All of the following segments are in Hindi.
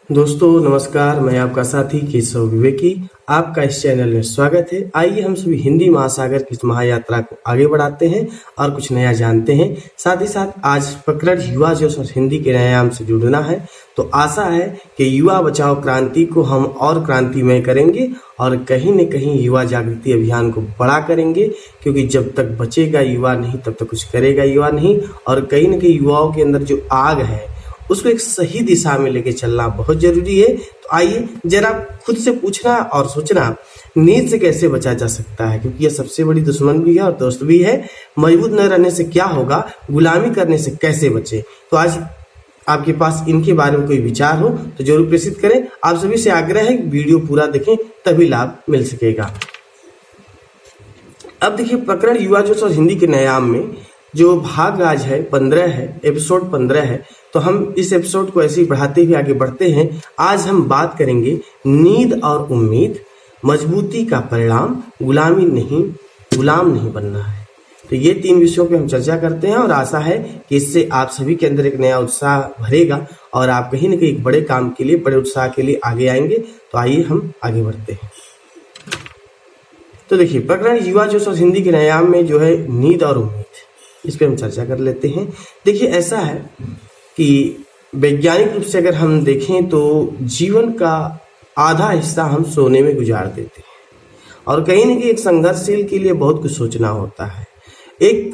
दोस्तों नमस्कार, मैं आपका साथी केशव विवेकी। आपका इस चैनल में स्वागत है। आइए हम सभी हिंदी महासागर की इस महायात्रा को आगे बढ़ाते हैं और कुछ नया जानते हैं। साथ ही साथ आज प्रकरण युवा जोश और हिंदी के नयाम से जुड़ना है। तो आशा है कि युवा बचाओ क्रांति को हम और क्रांतिमय करेंगे और कहीं न कहीं युवा जागृति अभियान को बड़ा करेंगे, क्योंकि जब तक बचेगा युवा नहीं तब तक कुछ करेगा युवा नहीं। और कहीं न कहीं युवाओं के अंदर जो आग है उसको एक सही दिशा में लेके चलना बहुत जरूरी है। तो आइए जरा खुद से पूछना और सोचना, नींद से कैसे बचा जा सकता है, क्योंकि यह सबसे बड़ी दुश्मन भी है और दोस्त भी है। मजबूत न रहने से क्या होगा, गुलामी करने से कैसे बचे। तो आज आपके पास इनके बारे में कोई विचार हो तो जरूर प्रेषित करें। आप सभी से आग्रह है वीडियो पूरा देखें, तभी लाभ मिल सकेगा। अब देखिए, प्रकरण युवा जोश और हिंदी के नयाम में जो भाग आज है 15 है, एपिसोड 15 है। तो हम इस एपिसोड को ऐसे ही बढ़ाते हुए आगे बढ़ते हैं। आज हम बात करेंगे नींद और उम्मीद, मजबूती का परिणाम, गुलाम नहीं बनना है। तो ये 3 विषयों पे हम चर्चा करते हैं और आशा है कि इससे आप सभी के अंदर एक नया उत्साह भरेगा और आप कहीं न कहीं एक बड़े काम के लिए, बड़े उत्साह के लिए आगे आएंगे। तो आइए हम आगे बढ़ते हैं। तो देखिए, प्रकरण युवा जोश और हिंदी के नयाम में जो है नींद और उम्मीद, इस पे हम चर्चा कर लेते हैं। देखिए, ऐसा है कि वैज्ञानिक रूप से अगर हम देखें तो जीवन का आधा हिस्सा हम सोने में गुजार देते हैं और कहीं न कहीं एक संघर्षशील के लिए बहुत कुछ सोचना होता है। एक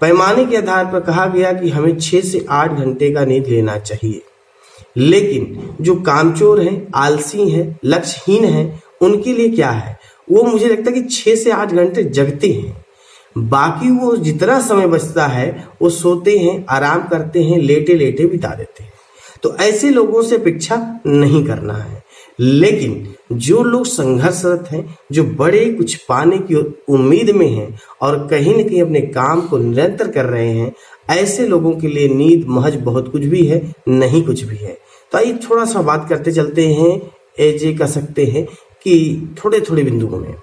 पैमाने के आधार पर कहा गया कि हमें 6 से 8 घंटे का नींद लेना चाहिए, लेकिन जो कामचोर हैं, आलसी हैं, लक्ष्यहीन हैं, उनके लिए क्या है, वो मुझे लगता है कि 6 से 8 घंटे जगते हैं। बाकी वो जितना समय बचता है वो सोते हैं, आराम करते हैं, लेटे लेटे बिता देते हैं। तो ऐसे लोगों से अपेक्षा नहीं करना है। लेकिन जो लोग संघर्षरत हैं, जो बड़े कुछ पाने की उम्मीद में हैं और कहीं न कहीं अपने काम को निरंतर कर रहे हैं, ऐसे लोगों के लिए नींद महज बहुत कुछ भी है, नहीं कुछ भी है। तो आइए थोड़ा सा बात करते चलते हैं। ये कह सकते हैं कि थोड़े थोड़े बिंदुओं में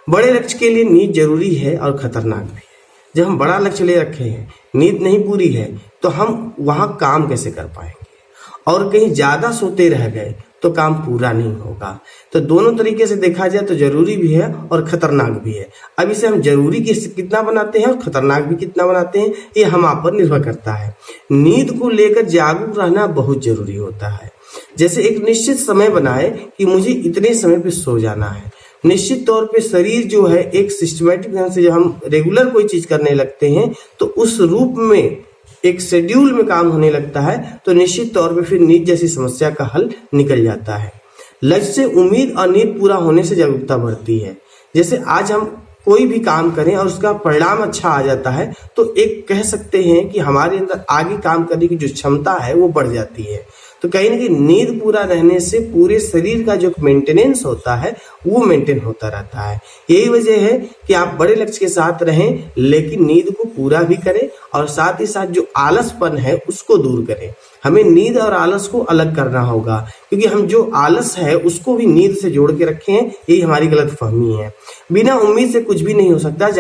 बड़े लक्ष्य के लिए नींद जरूरी है और खतरनाक भी है। जब हम बड़ा लक्ष्य ले रखे हैं, नींद नहीं पूरी है, तो हम वहां काम कैसे कर पाएंगे। और कहीं ज्यादा सोते रह गए तो काम पूरा नहीं होगा। तो दोनों तरीके से देखा जाए तो जरूरी भी है और खतरनाक भी है। अब इसे हम जरूरी कितना बनाते हैं और खतरनाक भी कितना बनाते हैं, ये हम आप पर निर्भर करता है। नींद को लेकर जागरूक रहना बहुत जरूरी होता है। जैसे एक निश्चित समय बनाए कि मुझे इतने समय पे सो जाना है। निश्चित तौर पे शरीर जो है एक सिस्टमेटिक ढंग से जब हम रेगुलर कोई चीज करने लगते हैं तो उस रूप में एक शेड्यूल में काम होने लगता है, तो निश्चित तौर पे फिर नींद जैसी समस्या का हल निकल जाता है। लक्ष्य से उम्मीद और नींद पूरा होने से जागरूकता बढ़ती है। जैसे आज हम कोई भी काम करें और उसका परिणाम अच्छा आ जाता है तो एक कह सकते हैं कि हमारे अंदर आगे काम करने की जो क्षमता है वो बढ़ जाती है। तो कहीं ना कहीं नींद पूरा रहने से पूरे शरीर का जो मेंटेनेंस होता है वो मेंटेन होता रहता है। यही वजह है कि आप बड़े लक्ष्य के साथ रहें, लेकिन नींद को पूरा भी करें और साथ ही साथ जो आलसपन है उसको दूर करें। हमें नींद और आलस को अलग करना होगा, क्योंकि हम जो आलस है उसको भी नींद से जोड़ के रखे हैं, यही हमारी गलतफहमी है। बिना उम्मीद से कुछ भी नहीं हो सकता,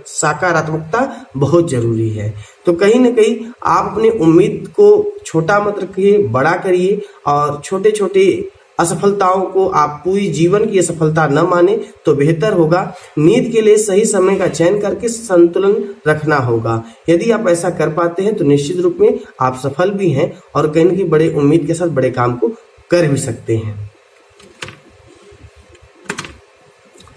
सकारात्मकता बहुत जरूरी है। तो कहीं ना कहीं आप अपनी उम्मीद को छोटा मत रखिए, बड़ा करिए और छोटे छोटे असफलताओं को आप पूरी जीवन की असफलता न माने तो बेहतर होगा। नींद के लिए सही समय का चयन करके संतुलन रखना होगा। यदि आप ऐसा कर पाते हैं तो निश्चित रूप में आप सफल भी हैं और कहीं न कहीं बड़े उम्मीद के साथ बड़े काम को कर भी सकते हैं।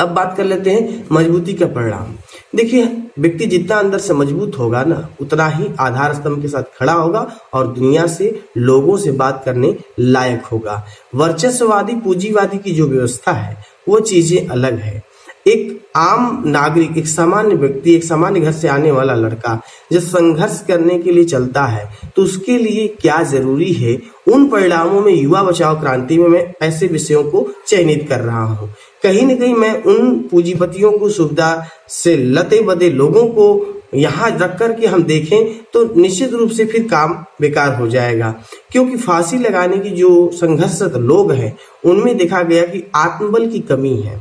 अब बात कर लेते हैं मजबूती का परिणाम। देखिए, व्यक्ति जितना अंदर से मजबूत होगा ना, उतना ही आधार स्तंभ के साथ खड़ा होगा और दुनिया से, लोगों से बात करने लायक होगा। वर्चस्ववादी पूंजीवादी की जो व्यवस्था है वो चीजें अलग है। एक आम नागरिक, एक सामान्य व्यक्ति, एक सामान्य घर से आने वाला लड़का जब संघर्ष करने के लिए चलता है तो उसके लिए क्या जरूरी है, उन परिणामों में युवा बचाओ क्रांति में मैं ऐसे विषयों को चयनित कर रहा हूँ। कहीं न कहीं मैं उन पूंजीपतियों को, सुविधा से लते बदे लोगों को यहाँ रख कर के हम देखें तो निश्चित रूप से फिर काम बेकार हो जाएगा। क्योंकि फांसी लगाने की जो संघर्षरत लोग हैं उनमें देखा गया कि आत्मबल की कमी है,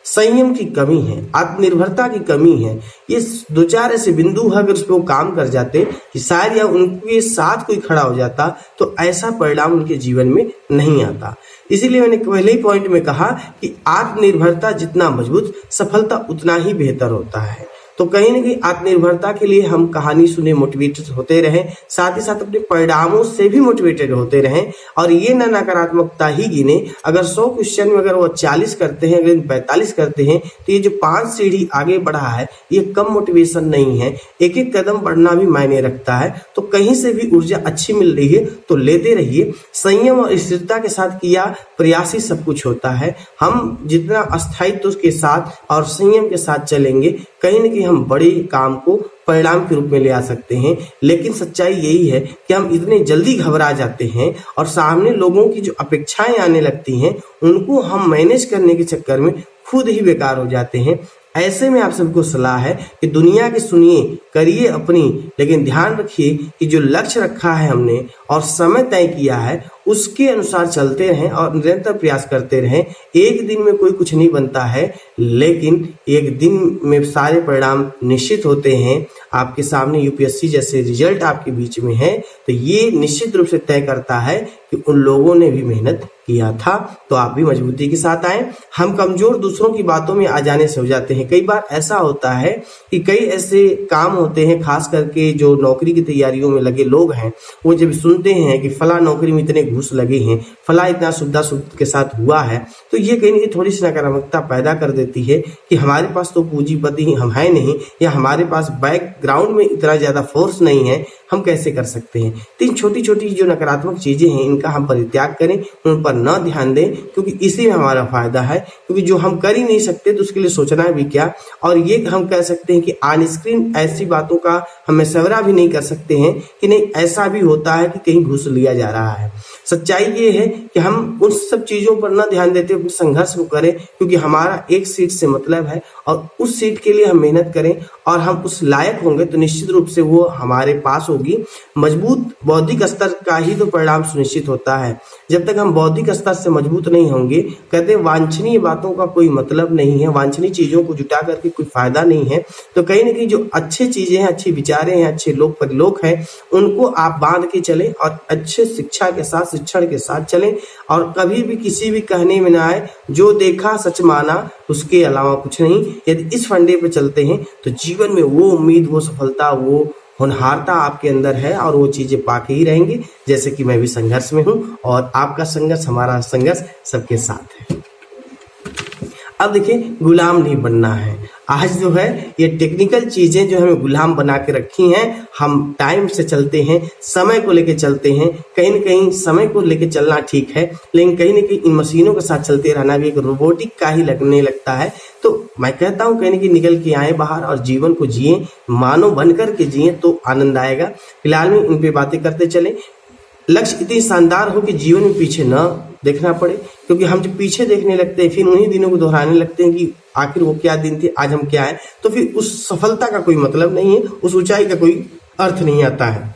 संयम की कमी है, आत्मनिर्भरता की कमी है। ये दो चार ऐसे बिंदु है, अगर उस पर वो काम कर जाते कि शायद या उनके साथ कोई खड़ा हो जाता तो ऐसा परिणाम उनके जीवन में नहीं आता। इसीलिए मैंने पहले ही पॉइंट में कहा कि आत्मनिर्भरता जितना मजबूत, सफलता उतना ही बेहतर होता है। तो कहीं ना कहीं आत्मनिर्भरता के लिए हम कहानी सुने, मोटिवेटेड होते रहें, साथ ही साथ अपने परिणामों से भी मोटिवेटेड होते रहें और ये ना नकारात्मकता ही गिने। अगर 100 क्वेश्चन में अगर वो 40 करते हैं, अगर 45 करते हैं, तो ये जो 5 सीढ़ी आगे बढ़ा है ये कम मोटिवेशन नहीं है। एक एक कदम बढ़ना भी मायने रखता है। तो कहीं से भी ऊर्जा अच्छी मिल रही है तो लेते रहिए। संयम और स्थिरता के साथ किया प्रयास ही सब कुछ होता है। हम जितना स्थायित्व के साथ और संयम के साथ चलेंगे, कहीं ना कहीं हम बड़े काम को परिणाम के रूप में ले आ सकते हैं। लेकिन सच्चाई यही है कि हम इतने जल्दी घबरा जाते हैं और सामने लोगों की जो अपेक्षाएं आने लगती हैं उनको हम मैनेज करने के चक्कर में खुद ही बेकार हो जाते हैं। ऐसे में आप सबको सलाह है कि दुनिया की सुनिए, करिए अपनी, लेकिन ध्यान रखिए कि जो लक्ष्य रखा है हमने और समय तय किया है उसके अनुसार चलते रहें और निरंतर प्रयास करते रहें। एक दिन में कोई कुछ नहीं बनता है, लेकिन एक दिन में सारे परिणाम निश्चित होते हैं। आपके सामने यूपीएससी जैसे रिजल्ट आपके बीच में है तो ये निश्चित रूप से तय करता है कि उन लोगों ने भी मेहनत किया था। तो आप भी मजबूती के साथ आए। हम कमजोर दूसरों की बातों में आ जाने से हो जाते हैं। कई बार ऐसा होता है कि कई ऐसे काम होते हैं, खास करके जो नौकरी की तैयारियों में लगे लोग हैं, वो जब सुनते हैं कि फला नौकरी में इतने घूस लगे हैं, फला इतना सुविधा के साथ हुआ है, तो ये कहीं ना कहीं थोड़ी सी नकारात्मकता पैदा कर देती है कि हमारे पास तो पूंजीपति हम है नहीं, या हमारे पास बैकग्राउंड में इतना ज्यादा फोर्स नहीं है, हम कैसे कर सकते हैं। तो इन छोटी छोटी जो नकारात्मक चीजें हैं इनका हम परित्याग करें, उन पर न ध्यान दें, क्योंकि इसी में हमारा फायदा है। क्योंकि जो हम कर ही नहीं सकते तो उसके लिए सोचना भी क्या। और ये हम कह सकते हैं कि ऑन स्क्रीन ऐसी बातों का हम मशवरा भी नहीं कर सकते हैं कि नहीं ऐसा भी होता है कि कहीं घूस लिया जा रहा है। सच्चाई ये है कि हम उन सब चीजों पर न ध्यान देते हुए संघर्ष को करें, क्योंकि हमारा एक सीट से मतलब है और उस सीट के लिए हम मेहनत करें और हम उस लायक होंगे तो निश्चित रूप से वो हमारे पास होगी। मजबूत बौद्धिक स्तर का ही तो परिणाम सुनिश्चित होता है। जब तक हम बौद्धिक स्तर से मजबूत नहीं होंगे, कहते वांछनीय बातों का कोई मतलब नहीं है, वांछनीय चीजों को जुटा करके कोई फायदा नहीं है। तो कहीं ना कहीं जो अच्छी चीजें हैं, अच्छी विचारें हैं, अच्छे लोग परिलोक हैं, उनको आप बांध के चलें और अच्छे शिक्षा के साथ, शिक्षण के साथ चलें और कभी भी किसी भी कहने में ना आए जो देखा सच माना, उसके अलावा कुछ नहीं। यदि इस फंडे पे चलते हैं तो जीवन में वो उम्मीद, वो सफलता, वो होनहारता आपके अंदर है और वो चीजें पाके ही रहेंगे। जैसे कि मैं भी संघर्ष में हूँ और आपका संघर्ष, हमारा संघर्ष सबके साथ है। अब देखिए, गुलाम नहीं बनना है। आज जो है ये टेक्निकल चीजें जो हमें गुलाम बना के रखी हैं, हम टाइम से चलते हैं, समय को लेके चलते हैं। कहीं न कहीं समय को लेके चलना ठीक है, लेकिन कहीं न कहीं इन मशीनों के साथ चलते रहना भी एक रोबोटिक का ही लगने लगता है। तो मैं कहता हूँ कहीं न कहीं निकल के आए बाहर और जीवन को जिए, मानव बनकर के जिए तो आनंद आएगा। फिलहाल में इन पे बातें करते चले। लक्ष्य इतनी शानदार हो कि जीवन में पीछे न देखना पड़े, क्योंकि हम जब पीछे देखने लगते हैं फिर उन्हीं दिनों को दोहराने लगते हैं कि आखिर वो क्या दिन थे, आज हम क्या है, तो फिर उस सफलता का कोई मतलब नहीं है, उस ऊंचाई का कोई अर्थ नहीं आता है।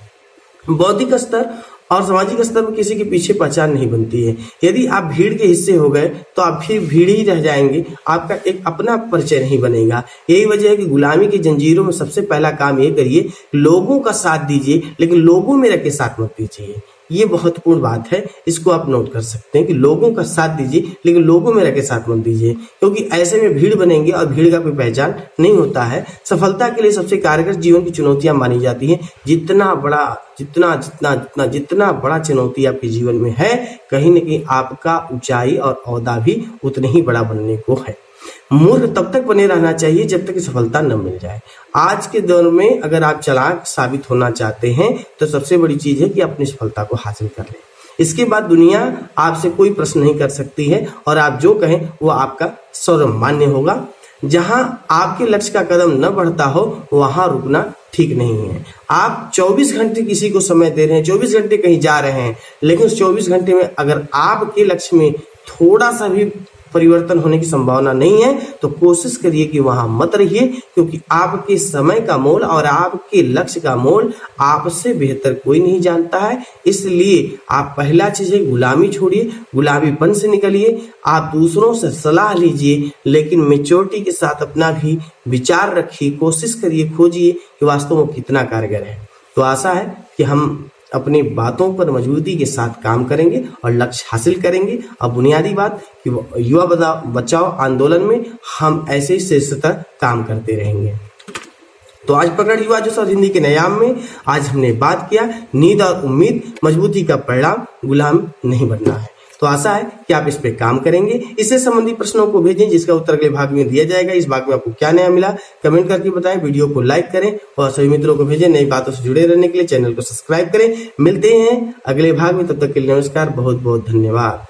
बौद्धिक स्तर और सामाजिक स्तर पर किसी के पीछे पहचान नहीं बनती है। यदि आप भीड़ के हिस्से हो गए तो आप फिर भीड़ ही रह जाएंगे, आपका एक अपना परिचय नहीं बनेगा। यही वजह है कि गुलामी की जंजीरों में सबसे पहला काम ये करिए, लोगों का साथ दीजिए, लेकिन लोगों में रख के साथ मत दीजिए। ये महत्वपूर्ण बात है, इसको आप नोट कर सकते हैं कि लोगों का साथ दीजिए, लेकिन लोगों में रह के साथ मत दीजिए, क्योंकि ऐसे में भीड़ बनेंगे और भीड़ का कोई पहचान नहीं होता है। सफलता के लिए सबसे कारगर जीवन की चुनौतियां मानी जाती हैं। जितना बड़ा चुनौती आपके जीवन में है, कहीं न कहीं आपका ऊंचाई और ओहदा भी उतने ही बड़ा बनने को है। मूर्ख तब तक बने रहना चाहिए जब तक सफलता न मिल जाए। आज के दौर में अगर आप चालाक साबित होना चाहते हैं तो सबसे बड़ी चीज है कि अपनी सफलता को हासिल कर लें। इसके बाद दुनिया आपसे कोई प्रश्न नहीं कर सकती है और आप जो कहें वो आपका सर्वमान्य होगा। जहां आपके लक्ष्य का कदम न बढ़ता हो वहां रुकना ठीक नहीं है। आप 24 घंटे किसी को समय दे रहे हैं, 24 घंटे कहीं जा रहे हैं, लेकिन उस 24 घंटे में अगर आपके लक्ष्य में थोड़ा सा भी परिवर्तन होने की संभावना नहीं है, तो कोशिश करिए कि वहां मत रहिए, क्योंकि आपके समय का मोल और आपके लक्ष्य का मोल आपसे बेहतर कोई नहीं जानता है। इसलिए आप पहला चीज है गुलामी छोड़िए, गुलामीपन से निकलिए। आप दूसरों से सलाह लीजिए, लेकिन मेच्योरिटी के साथ अपना भी विचार रखिए, कोशिश करिए, खोजिए कि वास्तव में कितना कारगर है। तो आशा है कि हम अपनी बातों पर मजबूती के साथ काम करेंगे और लक्ष्य हासिल करेंगे। और बुनियादी बात कि युवा बचाओ आंदोलन में हम ऐसे ही श्रेष्ठता काम करते रहेंगे। तो आज पकड़ युवा जोश और हिंदी के नयाम में आज हमने बात किया नींद और उम्मीद, मजबूती का परिणाम गुलाम नहीं बनना है। तो आशा है कि आप इस पे काम करेंगे। इससे संबंधित प्रश्नों को भेजें, जिसका उत्तर अगले भाग में दिया जाएगा। इस भाग में आपको क्या नया मिला कमेंट करके बताएं, वीडियो को लाइक करें और सभी मित्रों को भेजें। नई बातों से जुड़े रहने के लिए चैनल को सब्सक्राइब करें। मिलते हैं अगले भाग में, तब तक के लिए नमस्कार, बहुत बहुत धन्यवाद।